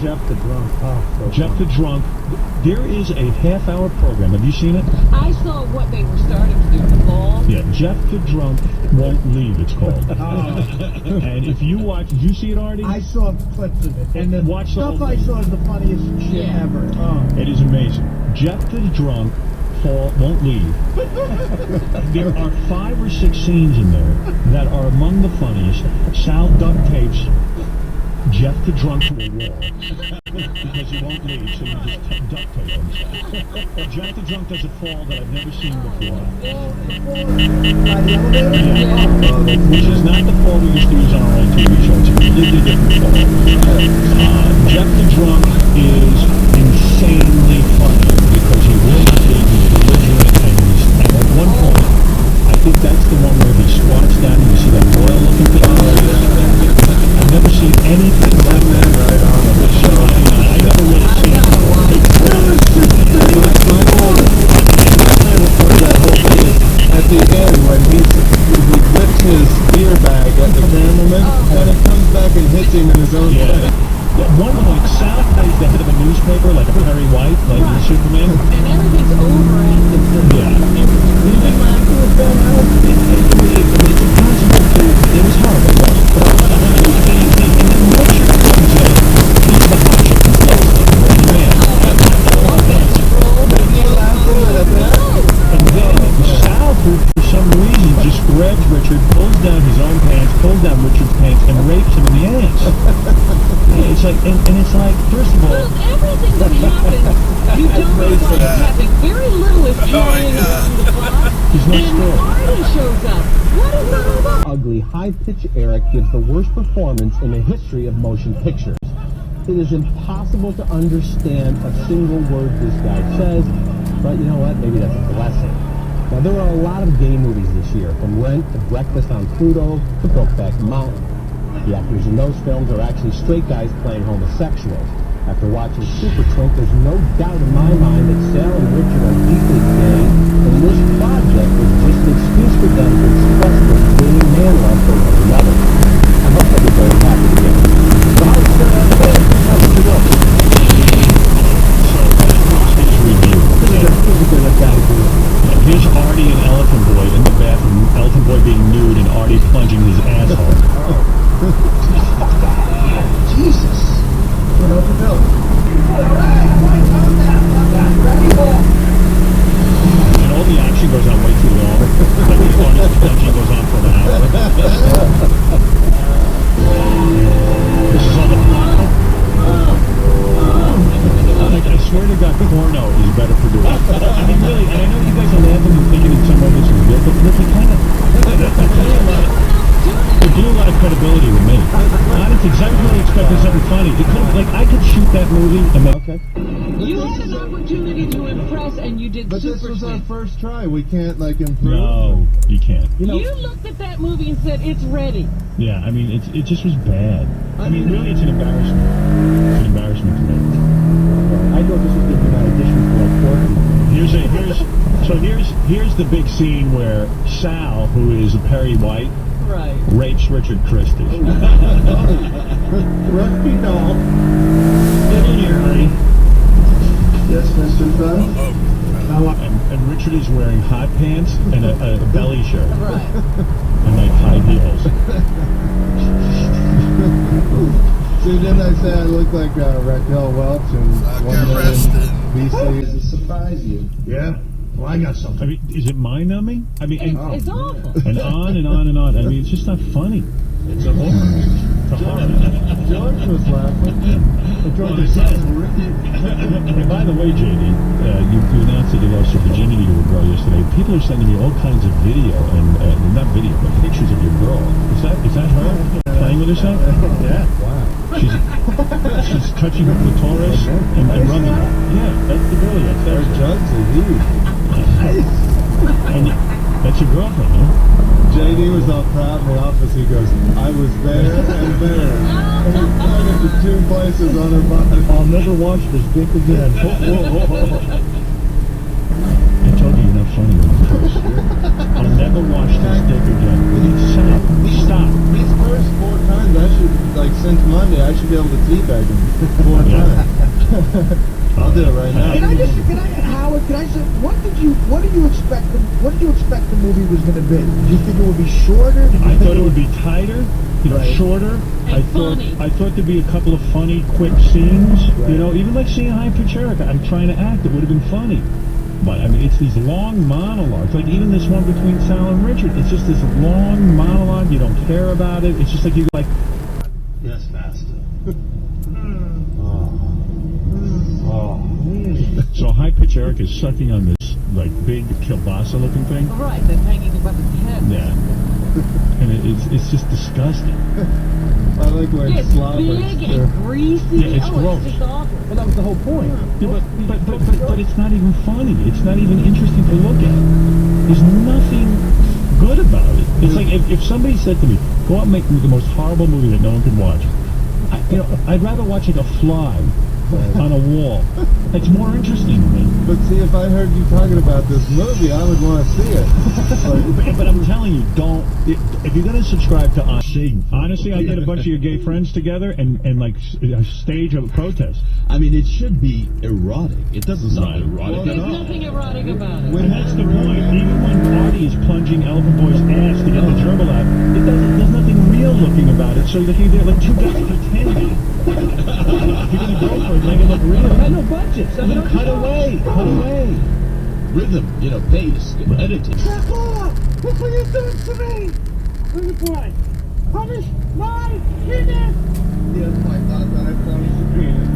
Jeff the Drunk. Oh, so Jeff the Drunk. There is a half-hour program. Have you seen it? I saw what they were starting to do, the ball. Yeah, Jeff the Drunk Won't Leave, it's called. And if you watch, did you see it, Artie? I saw clips of it. And the Watch stuff the I saw is the funniest shit ever. Oh. It is amazing. Jeff the Drunk Won't Leave. There are 5 or 6 scenes in there that are among the funniest. Sal duct tapes Jeff the Drunk to a wall because he won't leave, so you just duct tape him. Jeff the Drunk does a fall that I've never seen before. Which is not the fall we used to use on our old TV show. It's a completely different fall. Jeff the Drunk is insanely funny because he will not leave. He's belligerent, and at one point, I think that's the one where he squats down and you see that royal-looking thing. I've never seen anything like that on the show. I never really seen it. At the end, when he whips his beer bag at the cameraman, and it comes back and hits him in his own head. At one point, Sal plays the head of a newspaper, like a Perry White, like in Superman. And everything's over at the It was horrible. And then Sal, for some reason, just grabs Richard, pulls down his own pants, pulls down Richard's pants, and rapes him in the ass. It's like, and it's like, first of all, everything that happens, you don't know what's happening. Very little is carrying around the plot. There's no And story. Marty shows up. What is that all about? Ugly, high-pitched Eric gives the worst performance in the history of motion pictures. It is impossible to understand a single word this guy says, but you know what? Maybe that's a blessing. Now, there are a lot of gay movies this year, from Rent to Breakfast on Pluto to Brokeback Mountain. The actors in those films are actually straight guys playing homosexuals. After watching Super Twink, there's no doubt in my mind that Sal and Richard are deeply gay, and this project was just an excuse for them to express their gay man love for one another. I hope they'll be very happy together. So how's it look? his review. Here's Artie and Elephant Boy in the bathroom, Elephant Boy being nude and Artie plunging his asshole. Jesus. What up the bill? And all the action goes on way too long. Like Artie's plunging goes on for an hour. This is all the like, I swear to God, porno is better produced. I mean, really, and I know you guys are laughing and thinking in some way this is good, but look, it blew a lot of credibility with me. Honestly, because I was really expecting something funny. It could, like, I could shoot that movie and make... Okay. You had an opportunity to impress, and you did. But super this was our Twink. first try. We can't, like, improve. No, you can't. You looked at that movie and said, it's ready. Yeah, I mean, it just was bad. I mean, really, it's an embarrassment. It's an embarrassment to me. I thought this was going to be my audition for like 4. Here's the big scene where Sal, who is a Perry White, Right. rapes Richard Christie. Rugby doll. Get in here, honey. Yes, Mr. Fun? And Richard is wearing hot pants and a belly shirt. Right. And like high heels. See, didn't I say I look like Raquel Welch and one day in BC? Does it surprise you? Yeah. Well, I got something. I mean, is it mind-numbing? I mean, It's awful. and on and on and on. I mean, it's just not funny. It's a horror. It's a horror. George was laughing. George is and by the way, JD, you announced that you lost your virginity to a girl yesterday. People are sending me all kinds of video and not video, but pictures of your girl. Is that her playing with herself? Yeah. Wow. She's touching her clitoris and running. Yeah, that's the girl. Her That's jugs are huge. and that's your girlfriend, huh? JD was all proud in the office. He goes, I was there and there. And he pointed to 2 places on her body. I'll never watch this dick again. I told you you're not funny when you first. I'll never wash this dick again. Stop. These first 4 times, I should, like, since Monday, I should be able to teabag him 4 Yeah. times. I'll do it right now. Howard, can I say, what did you expect the movie was going to be? Did you think it would be shorter? Did you I think thought it would be tighter, Right. shorter. And funny. I thought there'd be a couple of funny, quick scenes. You know, even like seeing High Pitch Erica, I'm trying to act. It would have been funny. But, I mean, it's these long monologues. Like, even this one between Sal and Richard, it's just this long monologue. You don't care about it. It's just like, you like... Yes, master. So High Pitch Erica is sucking on this, like, big kielbasa-looking thing. Right, that's hanging above his head. Yeah. And it's just disgusting. I like when It's slobbers. big and greasy. Yeah, it's gross. It's just awful. Well, that was the whole point. Yeah, but it's not even funny. It's not even interesting to look at. There's nothing good about it. It's like if somebody said to me, go out and make the most horrible movie that no one can watch. I'd rather watch like a fly on a wall. It's more interesting to me. But see, if I heard you talking about this movie, I would want to see it. But I'm telling you, don't. If you're going to subscribe to honestly, I'll get a bunch of your gay friends together and like stage a protest. I mean, it should be erotic. It doesn't sound erotic at There's all. nothing erotic about it. And that's the point. Even when Artie is plunging Elephant Boy's ass to get the gerbil out, there's nothing real looking about it. So they're like two guys pretending. If you're gonna go for it, make it look real. I had no budget. I mean, cut away. Rhythm, bass, editing. Look what you're doing to me! Look at boy! Punish my penis! Yes, my God, I punish the penis.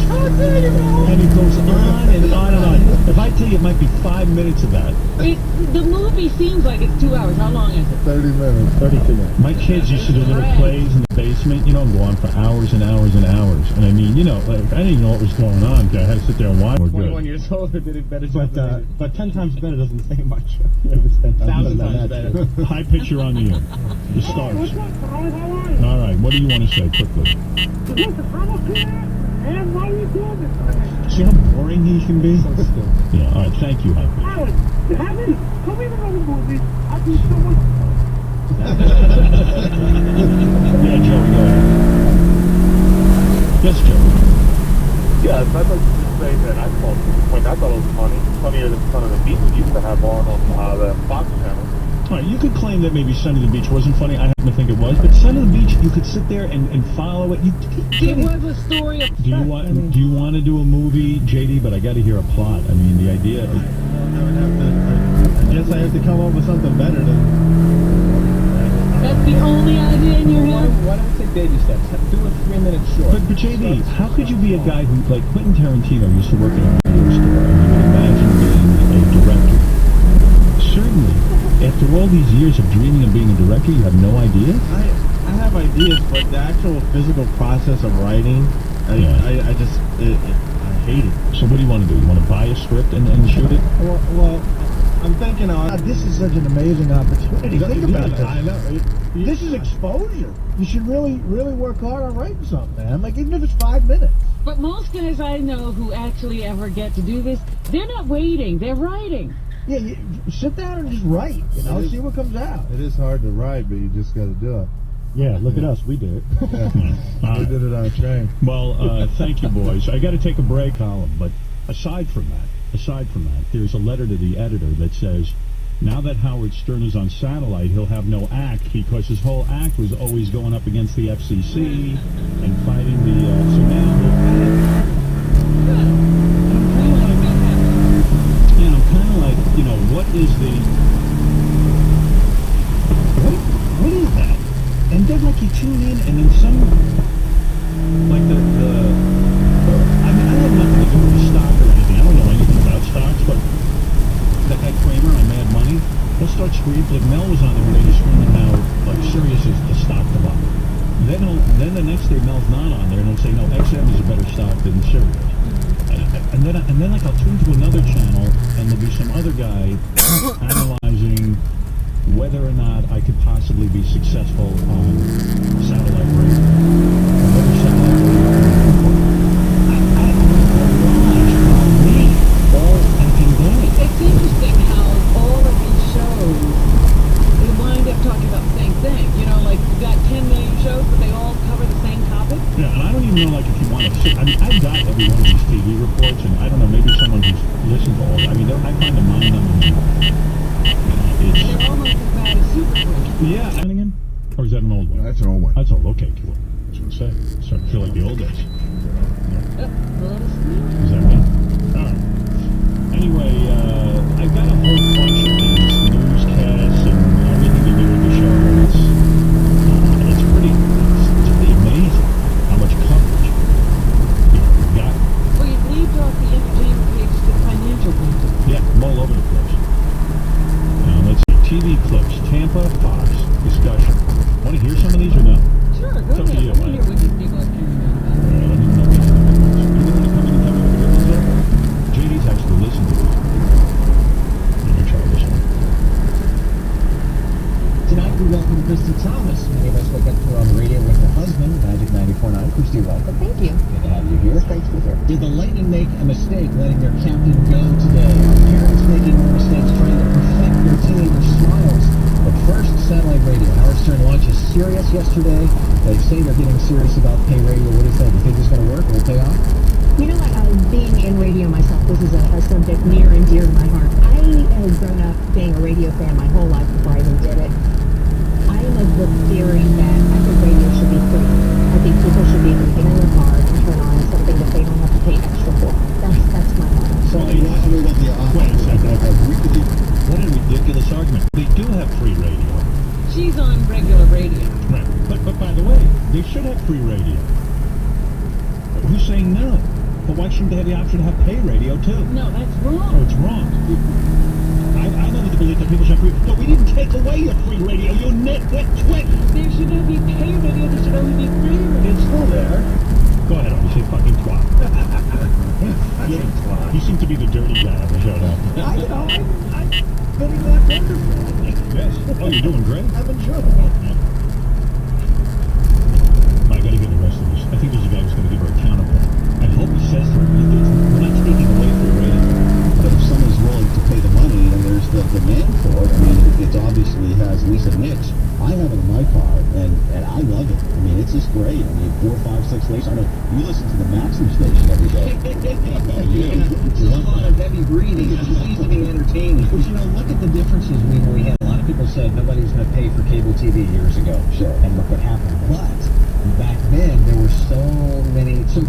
And it goes on and on and on. If I tell you, it might be 5 minutes of that. The movie seems like it's 2 hours. How long is it? 30 minutes. 32 minutes. My kids used to do little plays in the basement, and go on for hours and hours and hours. And I mean, like, I didn't even know what was going on. I had to sit there and watch. We're 21 good. years old, I did it better. But 10 times better doesn't say much. If it's 10,000 times better. High picture on the end. The stars. All right, what do you want to say quickly? See how boring he can be? So stupid. Yeah, all right, thank you, High Pitch. Yeah, Joey, go ahead. Yes, Joey. Yes, I'd like to just say that I thought it was funny. Funnier than Son of the Beach used to have on the Fox channel. All right, you could claim that maybe Son of the Beach wasn't funny. I happen to think it was, but Son of the Beach, you could sit there and follow it. It was a story of... Do you want to do a movie, JD? But I got to hear a plot. I mean, the idea. I guess I have to come up with something better than... That's the only idea in your head? Why don't we take baby steps? Do a 3-minute short. But JD, how could you be a guy who, like Quentin Tarantino, used to work in a video store, and you would imagine being a director? Certainly, after all these years of dreaming of being a director, you have no idea? I have ideas, but the actual physical process of writing, I hate it. So what do you want to do? You want to buy a script and shoot it? Well, I'm thinking This is such an amazing opportunity. Think about this. I know. This is exposure. You should really work hard on writing something, man. Like, even if it's 5 minutes. But most guys I know who actually ever get to do this, they're not waiting, they're writing. Yeah, you sit down and just write, see what comes out. It is hard to write, but you just got to do it. Yeah, look at us. We did it. We did it on a train. Well, thank you, boys. I got to take a break, Colin, but aside from that, there's a letter to the editor that says, now that Howard Stern is on satellite, he'll have no act because his whole act was always going up against the FCC and fighting the, so now I'm kind of like, what is the, what is that? And then, like, you tune in, and then some, like, I mean, I have nothing to do with the stock or anything. I don't know anything about stocks, but that guy Kramer on Mad Money, he'll start screaming. Like, Mel was on there when they were screaming how, like, Sirius is the stock to buy. Then the next day, Mel's not on there, and he'll say, no, XM is a better stock than Sirius. And then, like, I'll tune to another channel, and there'll be some other guy analyzing whether or not I could possibly be successful on satellite radio. Whether satellite radio. I don't know why. mean, I've got every one of these TV reports, and I don't know, maybe someone who's listened to all. I mean, I find them mind-numbing. They're almost as bad as Super Quiz. Yeah, and again, or is that an old one? That's an old one. That's old. Okay, cool. I was gonna say, starting to feel like the old days. Yep, let us know. Is that me? All right. Anyway, I've got a whole bunch of these newscasts and everything to do with the show. It's pretty amazing how much coverage we've got. Well, you've leaved off the entertainment page to the financial page. Yeah, I'm all over the place. Let's see. TV clips. Tampa, Fox. Discussion. Want to hear some of these or no? Sure, go It's up to ahead. you, Let me man. hear what these people are carrying on about. Let me know what you think about this. You want to come in and tell me what the good ones are? JD's actually listened to it. Let me try this one. Tonight we welcome Christy Thomas. Many of us wake up to her on the radio with her husband, Magic 94.9. Christy, welcome. Thank you. Good to have you here. Thanks for here. Did the Lightning make a mistake letting their captain go today? Are parents making more mistakes trying to perfect their teenagers' smiles? But first, satellite radio. Howard Stern launches Sirius yesterday. They say they're getting serious about pay radio. What do you think? You think it's going to work? Will it pay off? You know what, being in radio myself, this is a subject near and dear to my heart. I have grown up being a radio fan my whole life before I even did it. I am of the theory that I think radio should be free. I think people should be able to get in their car and turn on something that they don't have to pay extra for. That's my motto. So, Wait a second. I agree with you. What a ridiculous argument. They do have free radio. She's on regular radio. Right. But by the way, they should have free radio. Who's saying no? But why shouldn't they have the option to have pay radio too? No, that's wrong. Oh, it's wrong. I know the belief that people should have free. No, we didn't take away your free radio. You nitwit twit. There should not be pay radio. There should only be free radio. It's still there. Go ahead, I'll say fucking twat. You seem to be the dirty guy on the show now. I know. I'm getting that wonderful. Yes. Oh, you're doing great. I'm enjoying it. I gotta get the rest of this. I think there's a guy who's gonna give her a counterpoint. I hope he says to her, we're not taking away free radio. But if someone's willing to pay the money and there's the demand for it, I mean, it obviously has at least a niche. I have it in my car, and I love it. I mean, it's just great. I mean, 4, 5, 6 stations. I know you listen to the Maxim station every day. It's a lot of heavy breathing. It just needs to be entertaining. But you know, look at the differences we had. A lot of people said nobody was going to pay for cable TV years ago. Sure. And look what happened. But back then, there were so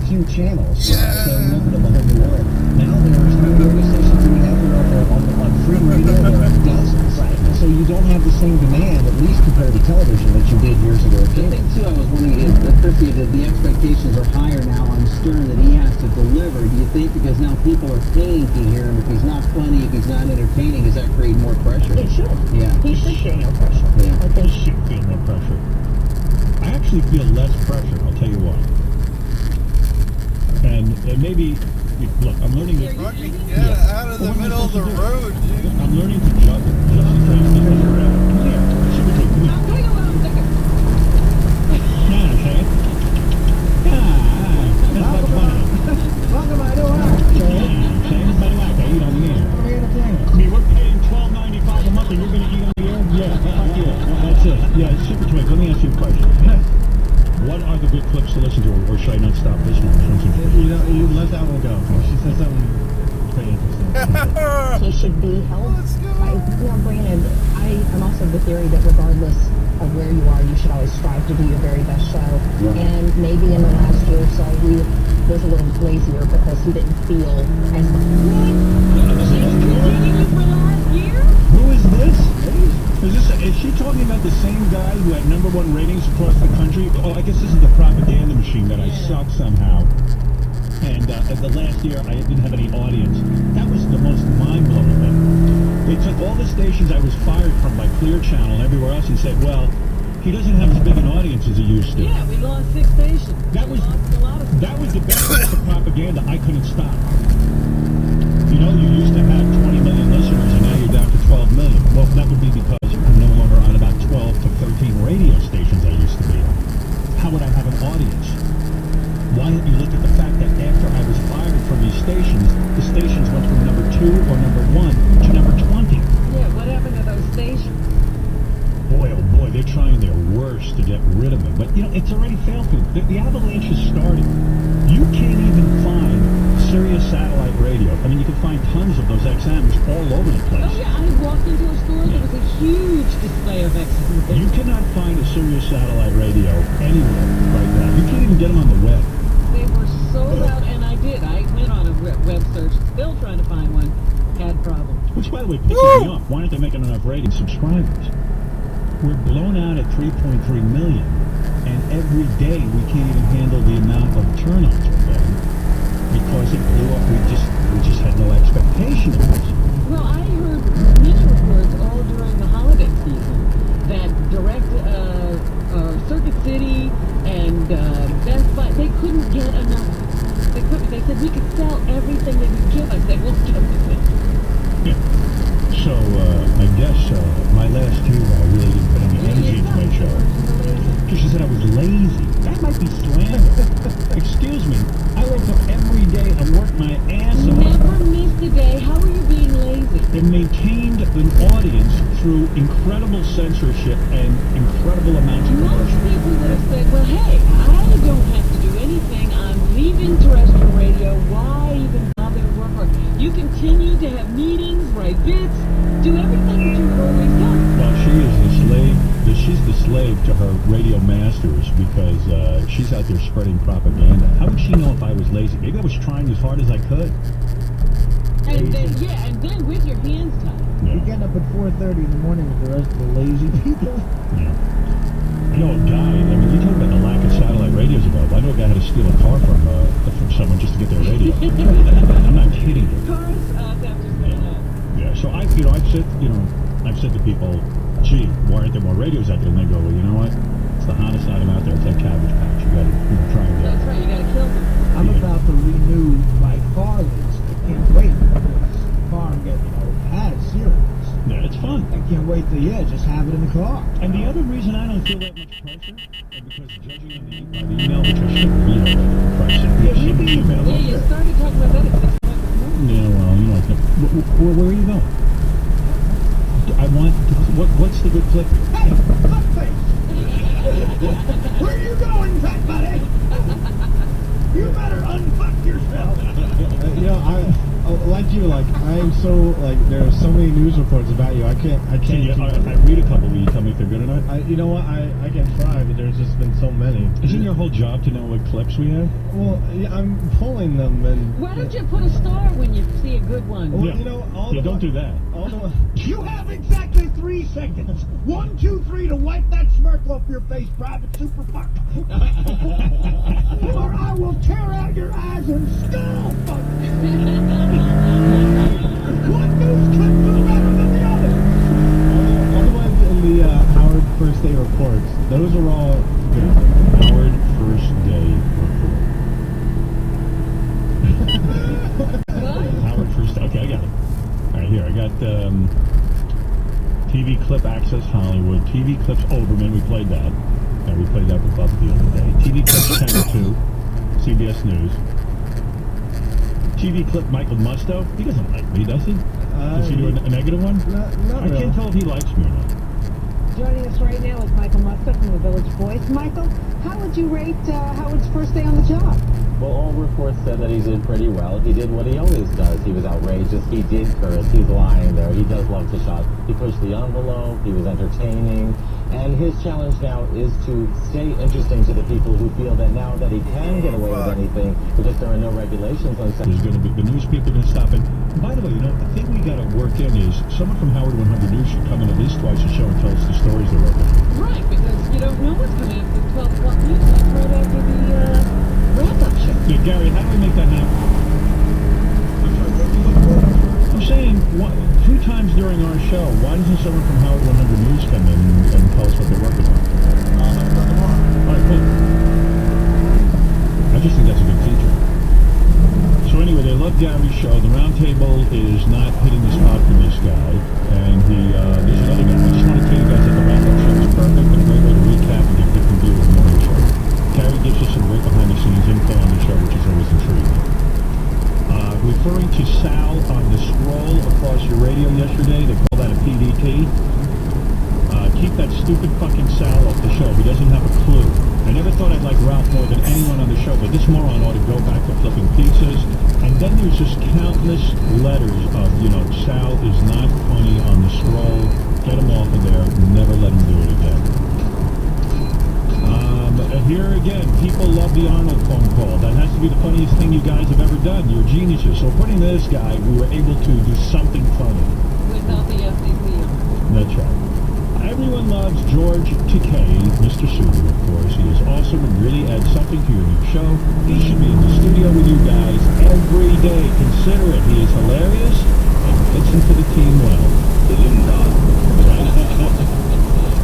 few channels. Yeah. So lucrative, a whole new world. Now there's how many radio stations do we have on free radio? There are dozens. Right. So you don't have the same demand, at least compared to television, that you did years ago. The thing too, I was wondering if Chrissy, that the expectations are higher now on Stern that he has to deliver. Do you think because now people are paying to hear him, if he's not funny, if he's not entertaining, does that create more pressure? It should. Yeah. He should feel no pressure. Yeah. I think He should feel more pressure. I actually feel less pressure, I'll tell you why. And maybe, look, I'm learning this. Fucking get out of the middle of the road, dude. I'm learning to juggle. Just in case they figure it out. Come here. Super Twig, come here. Hang on a second. Yeah, Shane. Yeah, that's much fun. Welcome, I know how. Yeah, Shane, better like I eat on the air. I mean, we're paying $12.95 a month and you're going to eat on the air? Yeah, fuck yeah. That's it. Yeah, Super Twig, let me ask you a question. What are the good clips to listen to, or should I not stop listening? You let that one go. She said something pretty interesting. he should be held. Granted, I'm also of the theory that regardless of where you are, you should always strive to do your very best show. Right. And maybe in the last year or so, he was a little lazier because he didn't feel as Who is this? Is she talking about the same guy who had #1 ratings across the country? Oh, I guess this is the propaganda machine that I suck somehow. And the last year I didn't have any audience. That was the most mind-blowing thing. They took all the stations I was fired from by Clear Channel and everywhere else and said, well, he doesn't have as big an audience as he used to. Yeah, we lost 6 stations. That was the best piece of propaganda I couldn't stop. You know, you used to have 20 million listeners and now you're down to 12 million. Well, that would be because I'm no longer on about 12 to 13 radio stations I used to be on. How would I have an audience? Why don't you look at the fact that after I was fired from these stations, the stations went from #2 or #1 to #20. Yeah, what happened to those stations? Boy, oh boy, they're trying their worst to get rid of him. But, you know, it's already failed people. The avalanche has started. You can't even find Sirius satellite radio. I mean, you can find tons of those XMs all over the place. Oh, yeah, I walked into a store, there was a huge display of XM. You cannot find a Sirius satellite radio anywhere right now. You can't even get them on the web. They were sold out, and I did. I went on a web search, still trying to find one. Had problems. Which, by the way, pisses me off. Why aren't they making enough rating subscribers? We're blown out at 3.3 million, and every day we can't even handle the amount of turn-ons we're getting because it blew up. We just had no expectation of this. Well, I heard many reports all during the holiday season that Circuit City and Best Buy, they couldn't get enough. They said we could sell everything they would give us. They won't give us. Yeah. So, I guess my last two, I really didn't put any energy into my show. Because she said I was lazy. That might be slander. Excuse me. I woke up every day and worked my ass off. Never missed a day. How are you being lazy? And maintained an audience through incredible censorship and incredible amounts of Most commercials. people would have said, well, hey, I don't have to do anything. I'm leaving terrestrial radio. Why even bother to work hard? You continue to have meetings, write bits, do everything that you had always done. Well, she is the slave. She's the slave to her radio masters because she's out there spreading propaganda. How would she know if I was lazy? Maybe I was trying as hard as I could. And then with your hands tied. Yeah. You're getting up at 4:30 in the morning with the rest of the lazy people. Yeah. I know a guy, I mean, you talk about the lack of satellite radios available. I know a guy had to steal a car from someone just to get their radio. I'm not kidding you. Cars, that's just going up. Yeah, so I've said to people, gee, why aren't there more radios out there? And they go, well, you know what? It's the hottest item out there. It's like Cabbage Patch. You gotta try it out. That's right, you gotta kill them. I'm about to renew my car lease. I can't wait for this car I'm getting, has serious. Yeah, it's fun. I can't wait to, just have it in the car. And the other reason I don't feel that much pressure is because judging by the email, which I should read before I send the email. Yeah, you started talking about that at 6 o'clock this morning. Yeah, well, you know, where are you going? I want, what's the good clip? Hey, fuckface! Where are you going, fat buddy? You better unfuck yourself. I am so, there are so many news reports about you. I can't keep I read a couple. Will you tell me if they're good or not? you know what, I can try, but there's just been so many. Isn't your whole job to know what clips we have? Well, yeah, I'm pulling them, and... Why don't you put a star when you see a good one? Well, Yeah. Don't do that. You have exactly 3 seconds. 1, 2, 3 to wipe that smirk off your face, private super fuck. Or I will tear out your eyes and skull fuck. One news clip was better than the other. All the ones in the Howard First Day reports, those are all good. Howard First Day Report. Howard First Day. Okay, I got it. All right, here. I got TV Clip Access Hollywood. TV Clips Oberman. We played that. We played that with Buff the other day. TV Clips Channel 2. CBS News. TV Clip Michael Musto. He doesn't like me, does he? Does he do a negative one? Not I can't tell if he likes me or not. Joining us right now is Michael Musto from the Village Voice. Michael, how would you rate Howard's first day on the job? Well, all reports said that he did pretty well. He did what he always does. He was outrageous. He did curse. He's lying there. He does love to shop. He pushed the envelope. He was entertaining. And his challenge now is to stay interesting to the people who feel that now that he can get away with anything because there are no regulations on sex. There's going to be the news people are going to stop it. By the way, the thing we got to work in is someone from Howard 100 News should come in at least twice a show and tell us the stories they're working. Right, because you don't know what's coming up at 12 o'clock news. That's right after the wrap-up show. Yeah, Gary, how do we make that happen? I'm saying, 2 times during our show, why doesn't someone from Howard 100 News come in and tell us what they're working on? All right, cool. I just think that's a good feature. So anyway, they love Gary's show. The roundtable is not hitting the spot for this guy. And there's another guy. I just want to tell you guys that the wrap-up show is perfect and a great way to recap and get a different view of the morning show. Gary gives us some great behind-the-scenes info on the show, which is always intriguing. Referring to Sal on the scroll across your radio yesterday, they call that a PDT. Keep that stupid ripping fucking Sal off the show. He doesn't have a clue. I never thought I'd like Ralph more than anyone on the show, but this moron ought to go back to flipping pizzas. And then there's just countless letters of, Sal is not funny on the stroll. Get him off of there. Never let him do it again. Here again, people love the Arnold phone call. That has to be the funniest thing you guys have ever done. You're geniuses. So according to this guy, we were able to do something funny. Without the FCC. That's right. Everyone loves George Takei, Mr. Subaru, of course. He is awesome and really adds something to your new show. He should be in the studio with you guys every day. Consider it. He is hilarious and fits into the team well.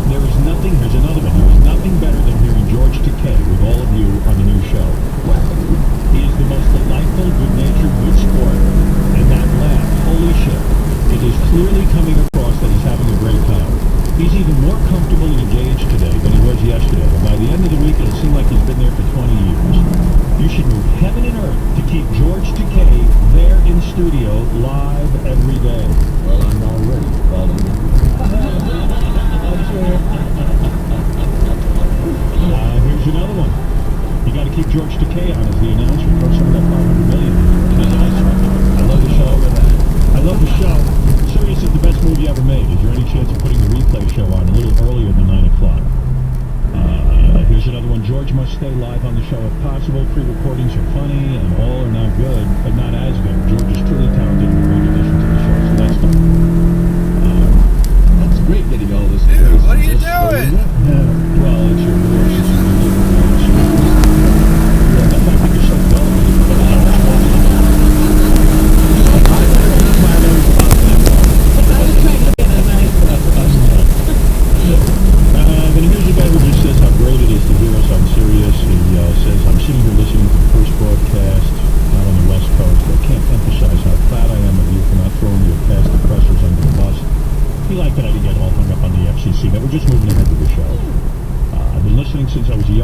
There is nothing, here's another one, there is nothing better than hearing George Takei with all of you on the new show. He is the most delightful, good-natured, good sport, and that laugh, holy shit, it is clearly coming across that he's having a great time. He's even more comfortable and engaged today than he was yesterday, but by the end of the week it'll seem like he's been there for 20 years. You should move heaven and earth to keep George Takei there in studio live every day. Well, I'm already falling. Here's another one. You got to keep George Takei on as the announcer. Throw some of that $500 million. I love the show. I love the show. Sirius is the best movie ever made. Is there any chance of putting the replay show on a little earlier than 9 o'clock? Here's another one. George must stay live on the show if possible. Pre-recordings are funny and all are not good, but not as good. George is truly talented and a great addition to the show, so that's fun. That's great getting all this. Dude, what are you doing? Well, it's your voice. The fact that you're so dull. Then here's a guy who just says how great it is to hear us on Sirius. He says, I'm sitting here listening to the first broadcast out on the West Coast. I can't emphasize how proud I am of you for not throwing your past oppressors under the bus. He liked that I didn't get all hung up on the FCC. That we're just moving ahead with the show. I've been listening since I was a young